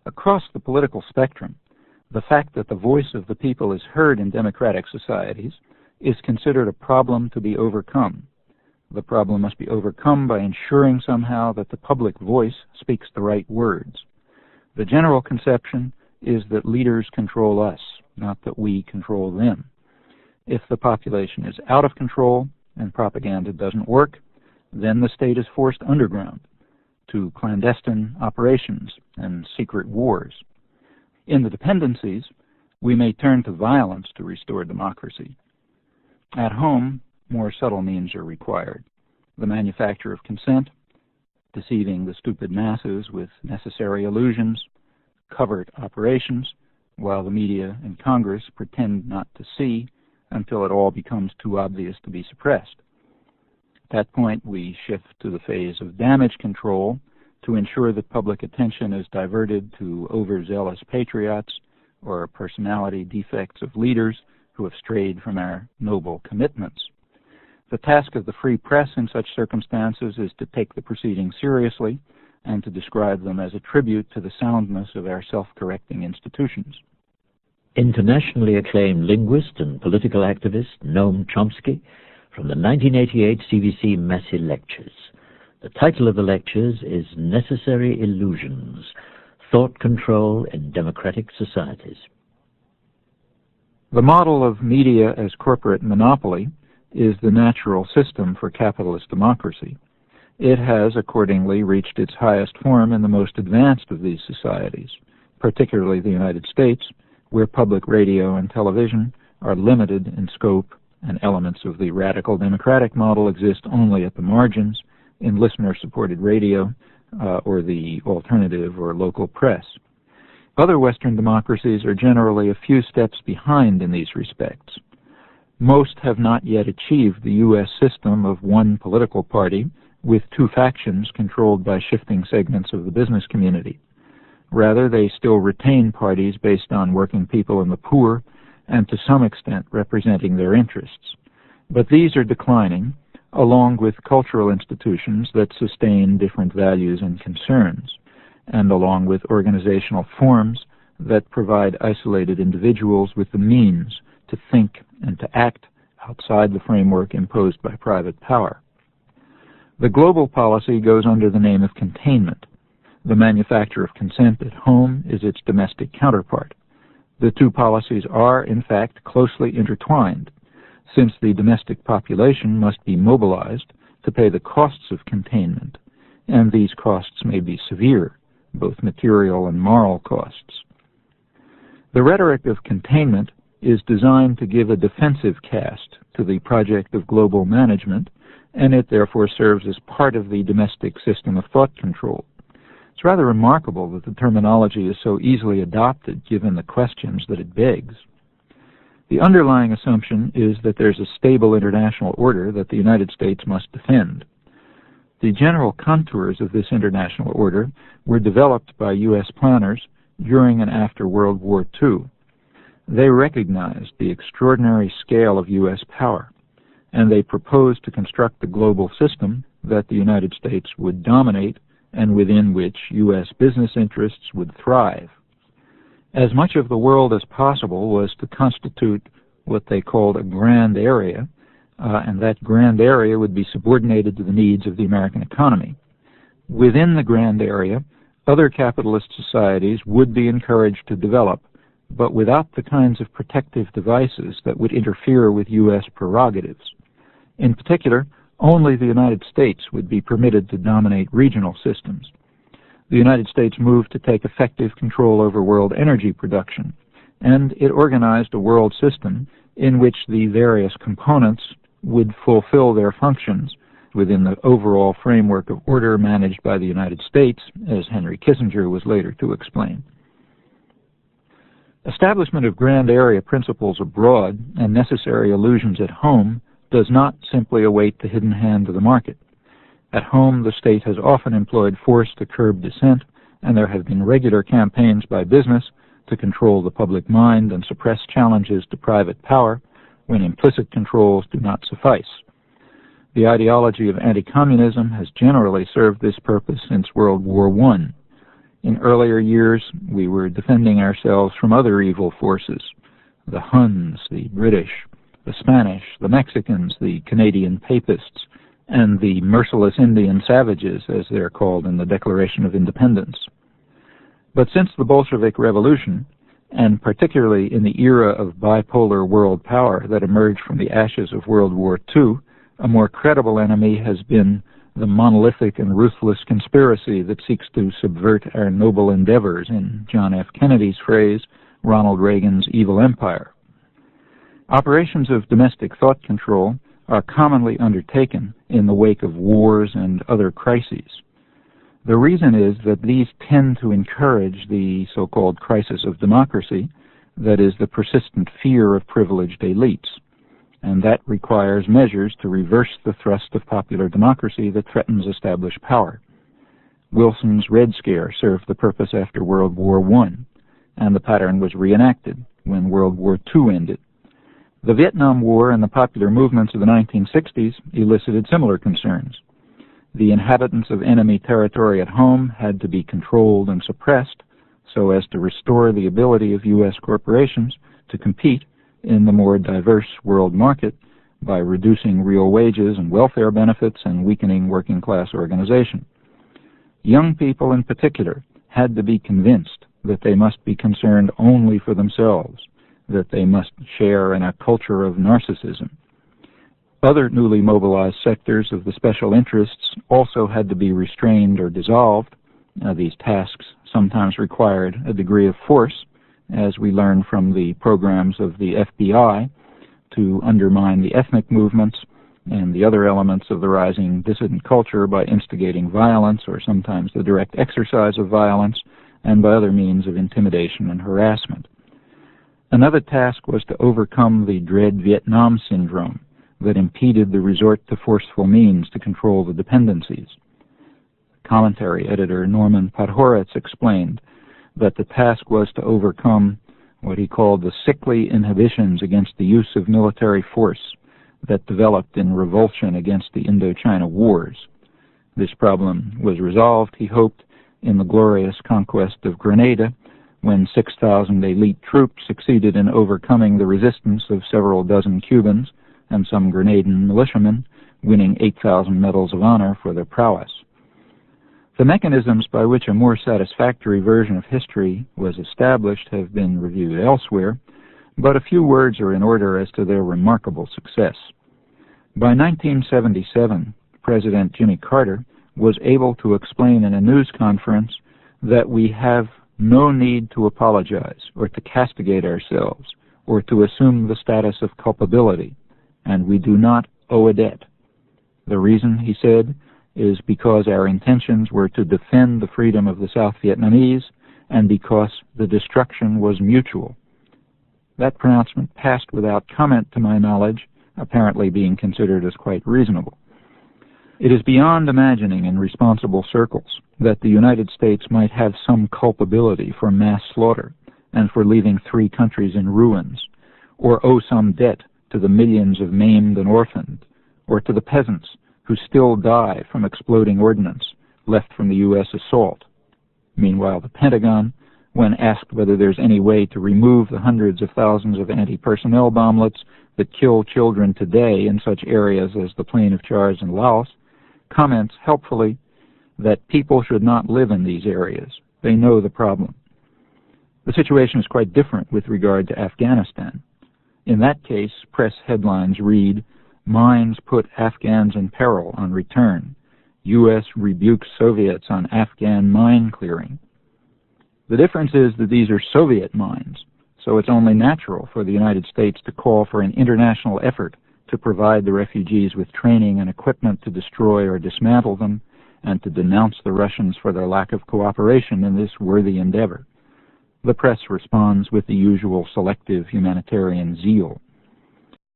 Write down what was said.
Across the political spectrum, the fact that the voice of the people is heard in democratic societies is considered a problem to be overcome. The problem must be overcome by ensuring somehow that the public voice speaks the right words. The general conception is that leaders control us, not that we control them. If the population is out of control and propaganda doesn't work, then the state is forced underground to clandestine operations and secret wars. In the dependencies, we may turn to violence to restore democracy. At home, more subtle means are required. The manufacture of consent, deceiving the stupid masses with necessary illusions, covert operations, while the media and Congress pretend not to see until it all becomes too obvious to be suppressed. At that point, we shift to the phase of damage control to ensure that public attention is diverted to overzealous patriots or personality defects of leaders who have strayed from our noble commitments. The task of the free press in such circumstances is to take the proceedings seriously and to describe them as a tribute to the soundness of our self-correcting institutions. Internationally acclaimed linguist and political activist Noam Chomsky from the 1988 CBC Massey Lectures. The title of the lectures is Necessary Illusions, Thought Control in Democratic Societies. The model of media as corporate monopoly is the natural system for capitalist democracy. It has accordingly reached its highest form in the most advanced of these societies, particularly the United States, where public radio and television are limited in scope and elements of the radical democratic model exist only at the margins in listener-supported radio or the alternative or local press. Other Western democracies are generally a few steps behind in these respects. Most have not yet achieved the U.S. system of one political party with two factions controlled by shifting segments of the business community. Rather, they still retain parties based on working people and the poor, and to some extent representing their interests. But these are declining, along with cultural institutions that sustain different values and concerns, and along with organizational forms that provide isolated individuals with the means to think and to act outside the framework imposed by private power. The global policy goes under the name of containment. The manufacture of consent at home is its domestic counterpart. The two policies are, in fact, closely intertwined, since the domestic population must be mobilized to pay the costs of containment, and these costs may be severe, both material and moral costs. The rhetoric of containment is designed to give a defensive cast to the project of global management, and it therefore serves as part of the domestic system of thought control. It's rather remarkable that the terminology is so easily adopted given the questions that it begs. The underlying assumption is that there's a stable international order that the United States must defend. The general contours of this international order were developed by U.S. planners during and after World War II. They recognized the extraordinary scale of U.S. power, and they proposed to construct a global system that the United States would dominate and within which U.S. business interests would thrive. As much of the world as possible was to constitute what they called a grand area, and that grand area would be subordinated to the needs of the American economy. Within the grand area, other capitalist societies would be encouraged to develop, but without the kinds of protective devices that would interfere with U.S. prerogatives. In particular, only the United States would be permitted to dominate regional systems. The United States moved to take effective control over world energy production, and it organized a world system in which the various components would fulfill their functions within the overall framework of order managed by the United States, as Henry Kissinger was later to explain. Establishment of grand area principles abroad and necessary illusions at home does not simply await the hidden hand of the market. At home, the state has often employed force to curb dissent, and there have been regular campaigns by business to control the public mind and suppress challenges to private power when implicit controls do not suffice. The ideology of anti-communism has generally served this purpose since World War I. In earlier years, we were defending ourselves from other evil forces, the Huns, the British, the Spanish, the Mexicans, the Canadian Papists, and the merciless Indian savages, as they're called in the Declaration of Independence. But since the Bolshevik Revolution, and particularly in the era of bipolar world power that emerged from the ashes of World War II, a more credible enemy has been the monolithic and ruthless conspiracy that seeks to subvert our noble endeavors, in John F. Kennedy's phrase, Ronald Reagan's evil empire. Operations of domestic thought control are commonly undertaken in the wake of wars and other crises. The reason is that these tend to encourage the so-called crisis of democracy, that is, the persistent fear of privileged elites, and that requires measures to reverse the thrust of popular democracy that threatens established power. Wilson's Red Scare served the purpose after World War I, and the pattern was reenacted when World War II ended. The Vietnam War and the popular movements of the 1960s elicited similar concerns. The inhabitants of enemy territory at home had to be controlled and suppressed so as to restore the ability of U.S. corporations to compete in the more diverse world market by reducing real wages and welfare benefits and weakening working-class organization. Young people in particular had to be convinced that they must be concerned only for themselves, that they must share in a culture of narcissism. Other newly mobilized sectors of the special interests also had to be restrained or dissolved. These tasks sometimes required a degree of force, as we learn from the programs of the FBI, to undermine the ethnic movements and the other elements of the rising dissident culture by instigating violence or sometimes the direct exercise of violence and by other means of intimidation and harassment. Another task was to overcome the dread Vietnam syndrome that impeded the resort to forceful means to control the dependencies. Commentary editor Norman Podhoretz explained that the task was to overcome what he called the sickly inhibitions against the use of military force that developed in revulsion against the Indochina wars. This problem was resolved, he hoped, in the glorious conquest of Grenada, when 6,000 elite troops succeeded in overcoming the resistance of several dozen Cubans and some Grenadian militiamen, winning 8,000 medals of honor for their prowess. The mechanisms by which a more satisfactory version of history was established have been reviewed elsewhere, but a few words are in order as to their remarkable success. By 1977, President Jimmy Carter was able to explain in a news conference that we have no need to apologize or to castigate ourselves or to assume the status of culpability, and we do not owe a debt. The reason, he said, is because our intentions were to defend the freedom of the South Vietnamese and because the destruction was mutual. That pronouncement passed without comment to my knowledge, apparently being considered as quite reasonable. It is beyond imagining in responsible circles that the United States might have some culpability for mass slaughter and for leaving 3 countries in ruins, or owe some debt to the millions of maimed and orphaned, or to the peasants who still die from exploding ordnance left from the U.S. assault. Meanwhile, the Pentagon, when asked whether there's any way to remove the hundreds of thousands of anti-personnel bomblets that kill children today in such areas as the Plain of Chars in Laos, comments helpfully that people should not live in these areas. They know the problem. The situation is quite different with regard to Afghanistan. In that case, press headlines read, "Mines put Afghans in peril on return. U.S. rebukes Soviets on Afghan mine clearing." The difference is that these are Soviet mines, so it's only natural for the United States to call for an international effort to provide the refugees with training and equipment to destroy or dismantle them, and to denounce the Russians for their lack of cooperation in this worthy endeavor. The press responds with the usual selective humanitarian zeal.